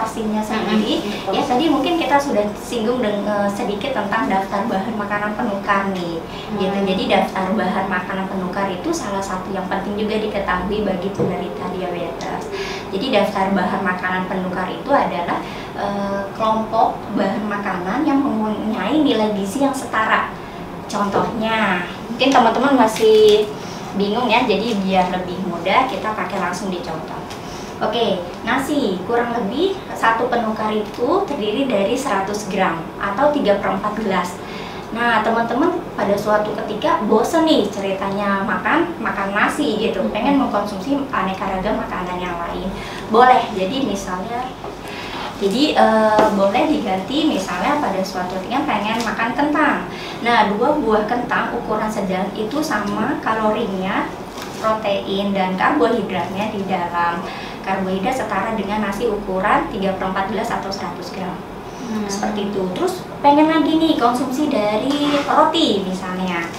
pastinya sendiri. Ya tadi mungkin kita sudah singgung dengan sedikit tentang daftar bahan makanan penukar nih. Gitu. Jadi daftar bahan makanan penukar itu salah satu yang penting juga diketahui bagi penderita diabetes. Jadi daftar bahan makanan penukar itu adalah kelompok bahan makanan yang mempunyai nilai gizi yang setara. Contohnya, mungkin teman-teman masih bingung ya, jadi biar lebih mudah kita pakai langsung dicontoh. Oke, nasi kurang lebih satu penukar itu terdiri dari 100 gram atau 3/4 gelas. Nah, teman-teman pada suatu ketika bosen nih ceritanya makan nasi gitu, pengen mengkonsumsi aneka ragam makanan yang lain. Boleh, jadi misalnya boleh diganti misalnya pada suatu ketika pengen makan kentang. Nah, 2 buah kentang ukuran sedang itu sama kalorinya, protein dan karbohidratnya di dalam. Karbohidrat setara dengan nasi ukuran 3/4 gelas atau 100 gram. Seperti itu. Terus pengen lagi nih konsumsi dari roti misalnya.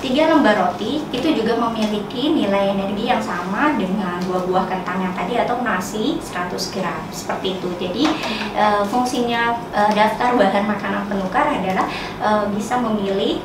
3 lembar roti itu juga memiliki nilai energi yang sama dengan 2 buah kentang yang tadi atau nasi 100 gram. Seperti itu. Jadi fungsinya daftar bahan makanan penukar adalah bisa memilih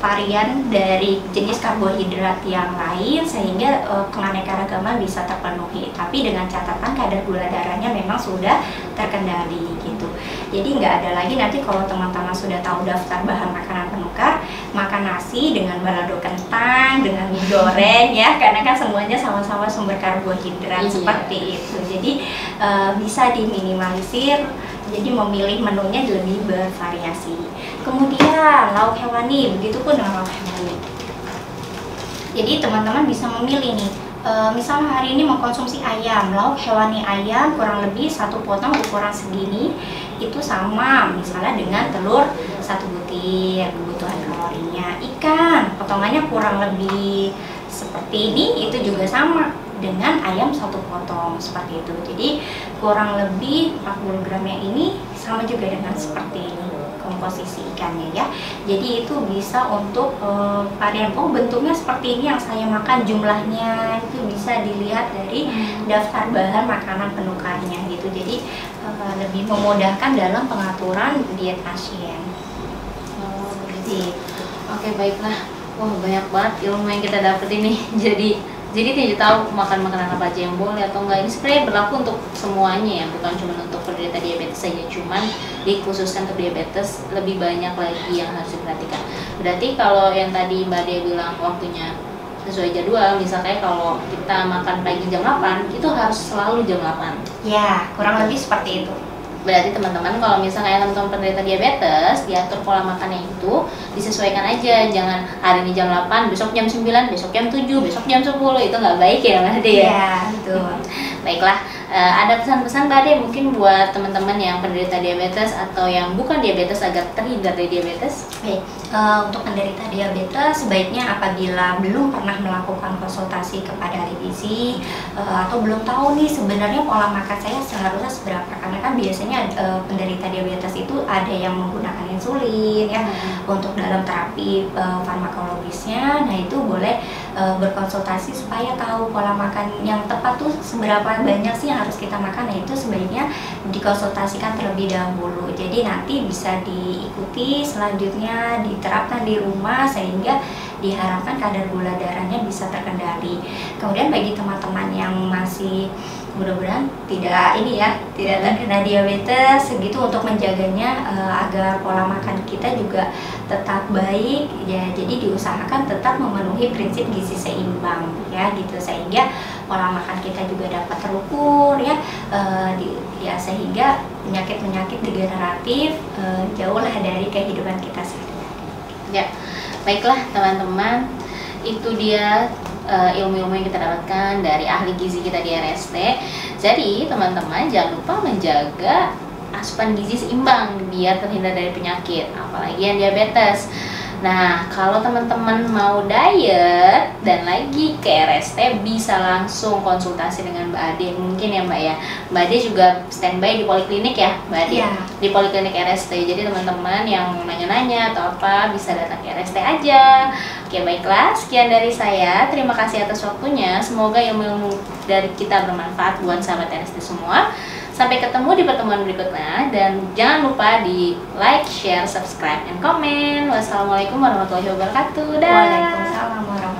varian dari jenis karbohidrat yang lain sehingga keanekaragaman bisa terpenuhi, tapi dengan catatan kadar gula darahnya memang sudah terkendali gitu. Jadi nggak ada lagi nanti kalau teman-teman sudah tahu daftar bahan makanan penukar, makan nasi dengan balado kentang, dengan mie goreng ya, karena kan semuanya sama-sama sumber karbohidrat seperti itu. Jadi bisa diminimalisir, jadi memilih menunya lebih bervariasi. Kemudian lauk hewani, begitupun dengan lauk hewani. Jadi teman-teman bisa memilih nih, misalnya hari ini mengkonsumsi ayam, lauk hewani ayam kurang lebih 1 potong ukuran segini itu sama misalnya dengan telur 1 butir kebutuhan kalorinya. Ikan potongannya kurang lebih seperti ini itu juga sama dengan ayam 1 potong seperti itu. Jadi kurang lebih 40 gramnya ini sama juga dengan seperti ini komposisi ikannya ya. Jadi itu bisa untuk varian bentuknya seperti ini yang saya makan, jumlahnya itu bisa dilihat dari daftar bahan makanan penukarnya gitu. Jadi lebih memudahkan dalam pengaturan diet pasien. Oh begitu. Oke, baiklah. Wah, banyak banget ilmu yang kita dapat ini. Jadi tidak tahu makan makanan apa aja yang boleh atau enggak. Ini sebenarnya berlaku untuk semuanya ya, bukan cuma untuk penderita diabetes saja. Cuman dikhususkan untuk diabetes lebih banyak lagi yang harus diperhatikan. Berarti kalau yang tadi Mbak Dea bilang waktunya sesuai jadwal, misalnya kalau kita makan pagi jam 8, itu harus selalu jam 8. Ya, kurang lebih seperti itu. Berarti teman-teman kalau misalnya teman-teman penderita diabetes, diatur pola makannya itu disesuaikan aja. Jangan hari ini jam 8, besok jam 9, besok jam 7, besok jam 10. Itu nggak baik ya Mbak Dea? Iya, betul. Baiklah, ada pesan-pesan Mbak Dea mungkin buat teman-teman yang penderita diabetes atau yang bukan diabetes agar terhindar dari diabetes? Baik, untuk penderita diabetes sebaiknya apabila belum pernah melakukan konsultasi kepada ahli gizi atau belum tahu nih sebenarnya pola makan saya seharusnya seberapa, karena kan biasanya penderita diabetes itu ada yang menggunakan insulin ya untuk dalam terapi farmakologisnya. Nah itu boleh berkonsultasi supaya tahu pola makan yang tepat tuh seberapa banyak sih yang harus kita makan. Nah itu sebaiknya dikonsultasikan terlebih dahulu, jadi nanti bisa diikuti selanjutnya diterapkan di rumah sehingga diharapkan kadar gula darahnya bisa terkendali. Kemudian bagi teman-teman yang masih mudah-mudahan tidak terkena diabetes segitu, untuk menjaganya agar pola makan kita juga tetap baik ya, jadi diusahakan tetap memenuhi prinsip gizi seimbang ya gitu, sehingga pola makan kita juga dapat terukur ya, sehingga penyakit-penyakit degeneratif jauhlah dari kehidupan kita sehari-hari. Ya, baiklah teman-teman, itu dia ilmu-ilmu yang kita dapatkan dari ahli gizi kita di RST. Jadi teman-teman jangan lupa menjaga asupan gizi seimbang biar terhindar dari penyakit, apalagi yang diabetes. Nah, kalau teman-teman mau diet dan lagi ke RST, bisa langsung konsultasi dengan Mbak Ade. Mungkin ya Mbak ya, Mbak Ade juga standby di poliklinik ya Mbak Ade, di poliklinik RST. Jadi teman-teman yang nanya-nanya atau apa bisa datang ke RST aja. Oke, baiklah, sekian dari saya. Terima kasih atas waktunya. Semoga ilmu-ilmu dari kita bermanfaat buat sahabat RST semua. Sampai ketemu di pertemuan berikutnya, dan jangan lupa di like, share, subscribe, and comment. Wassalamualaikum warahmatullahi wabarakatuh. Dah. Waalaikumsalam warahmatullahi wabarakatuh.